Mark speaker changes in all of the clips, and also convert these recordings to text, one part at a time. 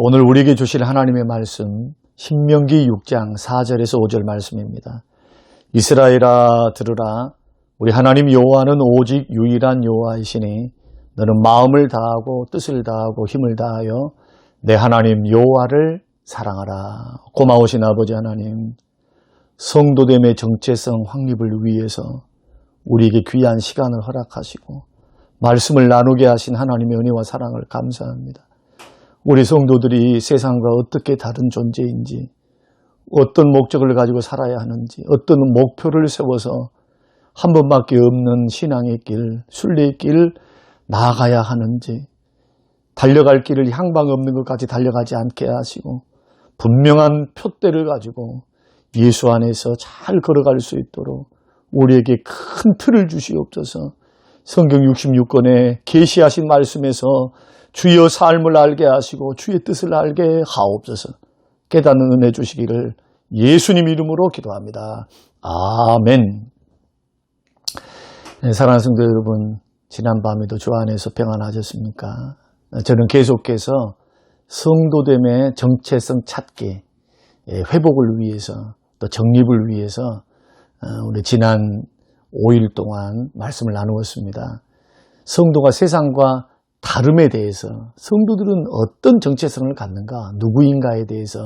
Speaker 1: 오늘 우리에게 주실 하나님의 말씀 신명기 6장 4절에서 5절 말씀입니다. 이스라엘아 들으라. 우리 하나님 여호와는 오직 유일한 여호와이시니 너는 마음을 다하고 뜻을 다하고 힘을 다하여 내 하나님 여호와를 사랑하라. 고마우신 아버지 하나님, 성도됨의 정체성 확립을 위해서 우리에게 귀한 시간을 허락하시고 말씀을 나누게 하신 하나님의 은혜와 사랑을 감사합니다. 우리 성도들이 세상과 어떻게 다른 존재인지, 어떤 목적을 가지고 살아야 하는지, 어떤 목표를 세워서 한 번밖에 없는 신앙의 길, 순례의 길 나아가야 하는지, 달려갈 길을 향방 없는 것까지 달려가지 않게 하시고 분명한 표대를 가지고 예수 안에서 잘 걸어갈 수 있도록 우리에게 큰 틀을 주시옵소서. 성경 66권에 계시하신 말씀에서 주의 삶을 알게 하시고 주의 뜻을 알게 하옵소서. 깨닫는 은혜 주시기를 예수님 이름으로 기도합니다. 아멘. 네, 사랑하는 성도 여러분, 지난 밤에도 주 안에서 평안하셨습니까? 저는 계속해서 성도됨의 정체성 찾기, 회복을 위해서 또 정립을 위해서 우리 지난 5일 동안 말씀을 나누었습니다. 성도가 세상과 다름에 대해서 성도들은 어떤 정체성을 갖는가, 누구인가에 대해서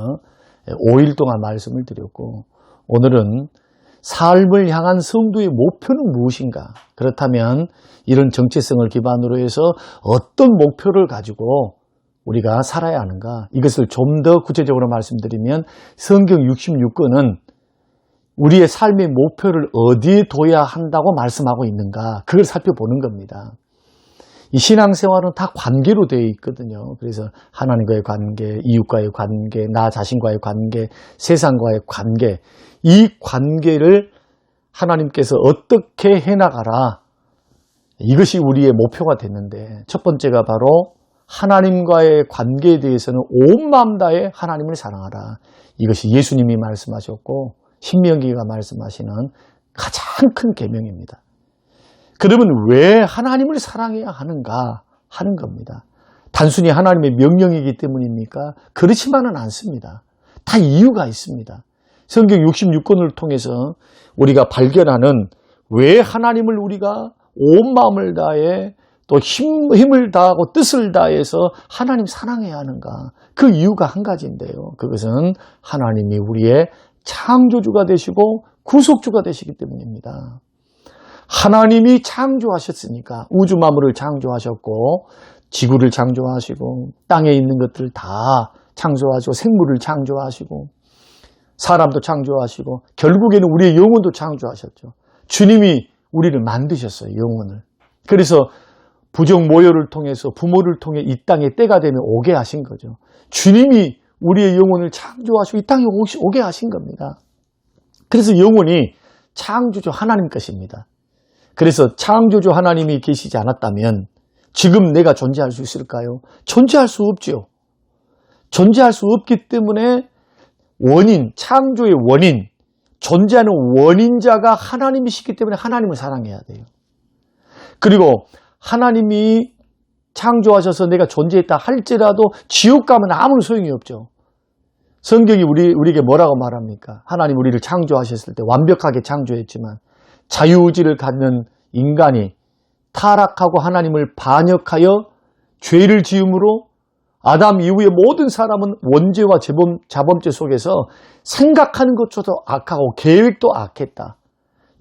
Speaker 1: 5일 동안 말씀을 드렸고, 오늘은 삶을 향한 성도의 목표는 무엇인가, 그렇다면 이런 정체성을 기반으로 해서 어떤 목표를 가지고 우리가 살아야 하는가, 이것을 좀 더 구체적으로 말씀드리면 성경 66권은 우리의 삶의 목표를 어디에 둬야 한다고 말씀하고 있는가, 그걸 살펴보는 겁니다. 이 신앙생활은 다 관계로 되어 있거든요. 그래서 하나님과의 관계, 이웃과의 관계, 나 자신과의 관계, 세상과의 관계, 이 관계를 하나님께서 어떻게 해나가라, 이것이 우리의 목표가 됐는데, 첫 번째가 바로 하나님과의 관계에 대해서는 온 마음 다해 하나님을 사랑하라. 이것이 예수님이 말씀하셨고 신명기가 말씀하시는 가장 큰 계명입니다. 그러면 왜 하나님을 사랑해야 하는가 하는 겁니다. 단순히 하나님의 명령이기 때문입니까? 그렇지만은 않습니다. 다 이유가 있습니다. 성경 66권을 통해서 우리가 발견하는 왜 하나님을 우리가 온 마음을 다해 또 힘을 다하고 뜻을 다해서 하나님 사랑해야 하는가, 그 이유가 한 가지인데요. 그것은 하나님이 우리의 창조주가 되시고 구속주가 되시기 때문입니다. 하나님이 창조하셨으니까 우주 만물을 창조하셨고 지구를 창조하시고 땅에 있는 것들을 다 창조하시고 생물을 창조하시고 사람도 창조하시고 결국에는 우리의 영혼도 창조하셨죠. 주님이 우리를 만드셨어요, 영혼을. 그래서 부정모혈을 통해서 부모를 통해 이 땅에 때가 되면 오게 하신 거죠. 주님이 우리의 영혼을 창조하시고 이 땅에 오게 하신 겁니다. 그래서 영혼이 창조주 하나님 것입니다. 그래서 창조주 하나님이 계시지 않았다면 지금 내가 존재할 수 있을까요? 존재할 수 없죠. 존재할 수 없기 때문에 원인, 창조의 원인, 존재하는 원인자가 하나님이시기 때문에 하나님을 사랑해야 돼요. 그리고 하나님이 창조하셔서 내가 존재했다 할지라도 지옥 가면 아무 소용이 없죠. 성경이 우리에게 뭐라고 말합니까? 하나님 우리를 창조하셨을 때 완벽하게 창조했지만 자유의지를 갖는 인간이 타락하고 하나님을 반역하여 죄를 지음으로 아담 이후의 모든 사람은 원죄와 자범죄 속에서 생각하는 것조차도 악하고 계획도 악했다.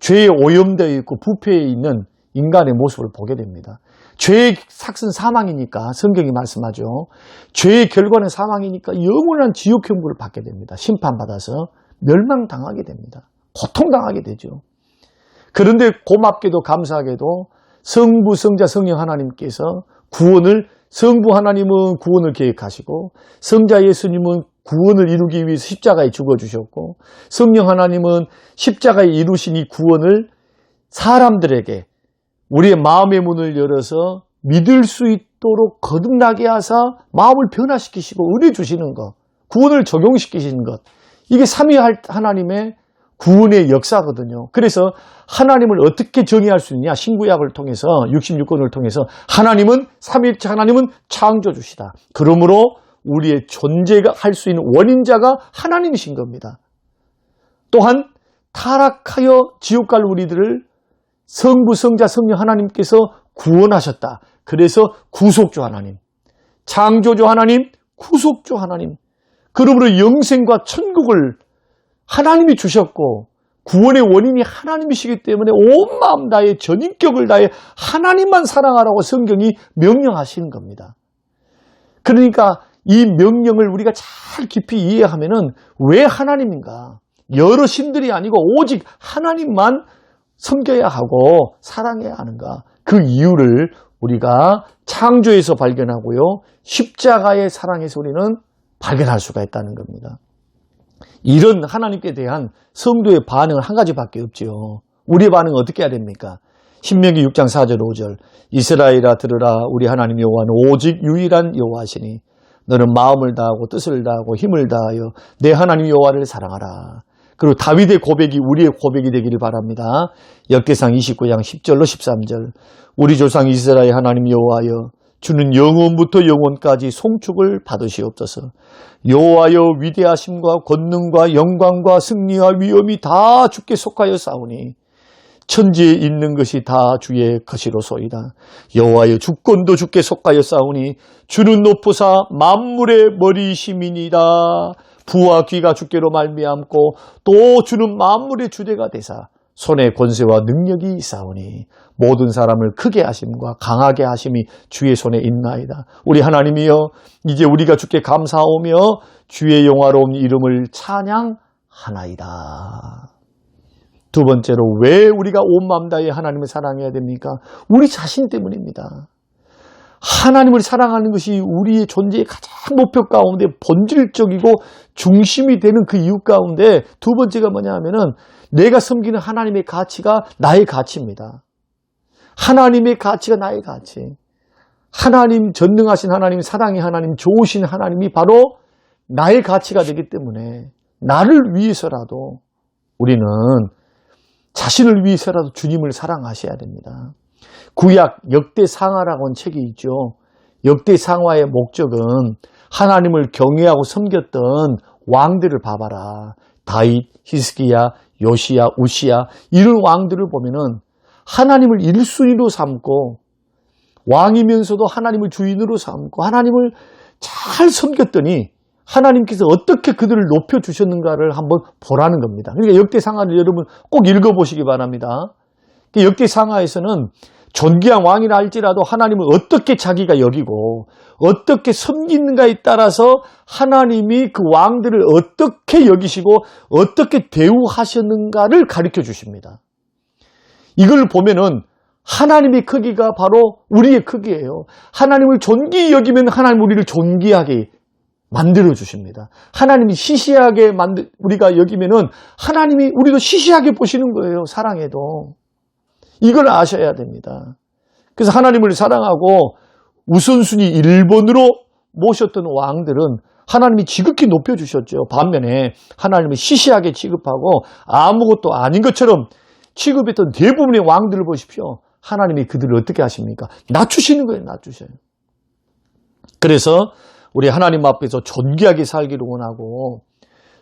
Speaker 1: 죄에 오염되어 있고 부패해 있는 인간의 모습을 보게 됩니다. 죄의 삭은 사망이니까 성경이 말씀하죠. 죄의 결과는 사망이니까 영원한 지옥 형벌을 받게 됩니다. 심판받아서 멸망당하게 됩니다. 고통당하게 되죠. 그런데 고맙게도 감사하게도 성부, 성자, 성령 하나님께서 성부 하나님은 구원을 계획하시고 성자 예수님은 구원을 이루기 위해서 십자가에 죽어주셨고 성령 하나님은 십자가에 이루신 이 구원을 사람들에게 우리의 마음의 문을 열어서 믿을 수 있도록 거듭나게 하사 마음을 변화시키시고 은혜 주시는 것, 구원을 적용시키시는 것, 이게 삼위할 하나님의 구원의 역사거든요. 그래서 하나님을 어떻게 정의할 수 있냐? 신구약을 통해서 66권을 통해서 하나님은 삼위일체 하나님은 창조주시다. 그러므로 우리의 존재가 할 수 있는 원인자가 하나님이신 겁니다. 또한 타락하여 지옥 갈 우리들을 성부, 성자, 성령 하나님께서 구원하셨다. 그래서 구속주 하나님, 창조주 하나님, 구속주 하나님, 그러므로 영생과 천국을 하나님이 주셨고 구원의 원인이 하나님이시기 때문에 온 마음 다해 전인격을 다해 하나님만 사랑하라고 성경이 명령하시는 겁니다. 그러니까 이 명령을 우리가 잘 깊이 이해하면은 왜 하나님인가? 여러 신들이 아니고 오직 하나님만 섬겨야 하고 사랑해야 하는가? 그 이유를 우리가 창조에서 발견하고요. 십자가의 사랑에서 우리는 발견할 수가 있다는 겁니다. 이런 하나님께 대한 성도의 반응은 한 가지밖에 없지요. 우리의 반응은 어떻게 해야 됩니까? 신명기 6장 4절 5절 이스라엘아 들으라 우리 하나님 여호와는 오직 유일한 여호와시니 너는 마음을 다하고 뜻을 다하고 힘을 다하여 내 하나님 여호와를 사랑하라. 그리고 다윗의 고백이 우리의 고백이 되기를 바랍니다. 역대상 29장 10절로 13절 우리 조상 이스라엘 하나님 여호와여 주는 영원부터 영원까지 송축을 받으시옵소서. 여호와여 위대하심과 권능과 영광과 승리와 위엄이 다 주께 속하여 싸우니 천지에 있는 것이 다 주의 것이로소이다. 여호와여 주권도 주께 속하여 싸우니 주는 높으사 만물의 머리심이니이다. 부와 귀가 주께로 말미암고 또 주는 만물의 주대가 되사 손에 권세와 능력이 있사오니 모든 사람을 크게 하심과 강하게 하심이 주의 손에 있나이다. 우리 하나님이여 이제 우리가 주께 감사하오며 주의 영화로운 이름을 찬양하나이다. 두 번째로 왜 우리가 온 마음 다해 하나님을 사랑해야 됩니까? 우리 자신 때문입니다. 하나님을 사랑하는 것이 우리의 존재의 가장 목표 가운데 본질적이고 중심이 되는 그 이유 가운데 두 번째가 뭐냐 하면은 내가 섬기는 하나님의 가치가 나의 가치입니다. 하나님의 가치가 나의 가치. 하나님, 전능하신 하나님, 사랑의 하나님, 좋으신 하나님이 바로 나의 가치가 되기 때문에 나를 위해서라도 우리는 자신을 위해서라도 주님을 사랑하셔야 됩니다. 구약 역대상하라고 하는 책이 있죠. 역대상하의 목적은 하나님을 경외하고 섬겼던 왕들을 봐봐라. 다윗, 히스기야, 요시야, 우시야 이런 왕들을 보면은 하나님을 1순위로 삼고 왕이면서도 하나님을 주인으로 삼고 하나님을 잘 섬겼더니 하나님께서 어떻게 그들을 높여주셨는가를 한번 보라는 겁니다. 그러니까 역대상하를 여러분 꼭 읽어보시기 바랍니다. 역대상하에서는 존귀한 왕이라 할지라도 하나님을 어떻게 자기가 여기고 어떻게 섬기는가에 따라서 하나님이 그 왕들을 어떻게 여기시고 어떻게 대우하셨는가를 가르쳐 주십니다. 이걸 보면은 하나님의 크기가 바로 우리의 크기예요. 하나님을 존귀히 여기면 하나님 우리를 존귀하게 만들어 주십니다. 하나님이 시시하게 우리가 여기면은 하나님이 우리도 시시하게 보시는 거예요. 사랑해도. 이걸 아셔야 됩니다. 그래서 하나님을 사랑하고 우선순위 1번으로 모셨던 왕들은 하나님이 지극히 높여주셨죠. 반면에 하나님을 시시하게 취급하고 아무것도 아닌 것처럼 취급했던 대부분의 왕들을 보십시오. 하나님이 그들을 어떻게 하십니까? 낮추시는 거예요. 낮추셔요. 그래서 우리 하나님 앞에서 존귀하게 살기를 원하고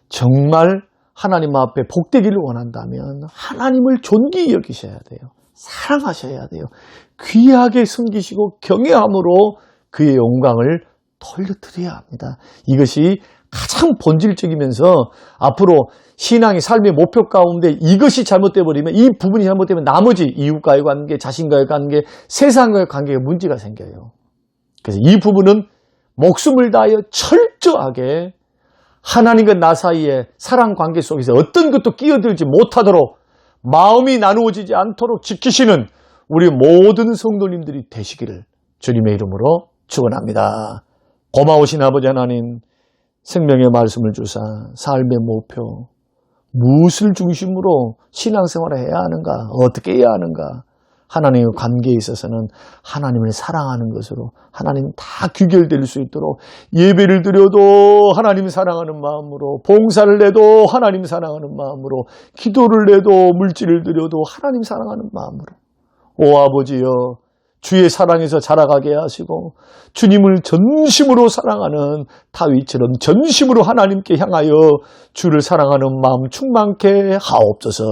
Speaker 1: 정말 하나님 앞에 복되기를 원한다면 하나님을 존귀히 여기셔야 돼요. 사랑하셔야 돼요. 귀하게 섬기시고 경외함으로 그의 영광을 돌려드려야 합니다. 이것이 가장 본질적이면서 앞으로 신앙의 삶의 목표 가운데 이것이 잘못되어 버리면 이 부분이 잘못되면 나머지 이웃과의 관계, 자신과의 관계, 세상과의 관계에 문제가 생겨요. 그래서 이 부분은 목숨을 다하여 철저하게 하나님과 나 사이의 사랑 관계 속에서 어떤 것도 끼어들지 못하도록 마음이 나누어지지 않도록 지키시는 우리 모든 성도님들이 되시기를 주님의 이름으로 축원합니다. 고마우신 아버지 하나님, 생명의 말씀을 주사 삶의 목표, 무엇을 중심으로 신앙생활을 해야 하는가, 어떻게 해야 하는가, 하나님의 관계에 있어서는 하나님을 사랑하는 것으로 하나님 다 귀결될 수 있도록 예배를 드려도 하나님 사랑하는 마음으로, 봉사를 내도 하나님 사랑하는 마음으로, 기도를 내도 물질을 드려도 하나님 사랑하는 마음으로, 오 아버지여 주의 사랑에서 자라가게 하시고 주님을 전심으로 사랑하는 다윗처럼 전심으로 하나님께 향하여 주를 사랑하는 마음 충만케 하옵소서.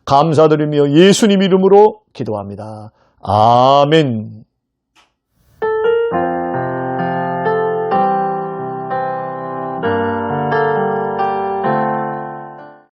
Speaker 1: 감사드리며 예수님 이름으로 기도합니다. 아멘.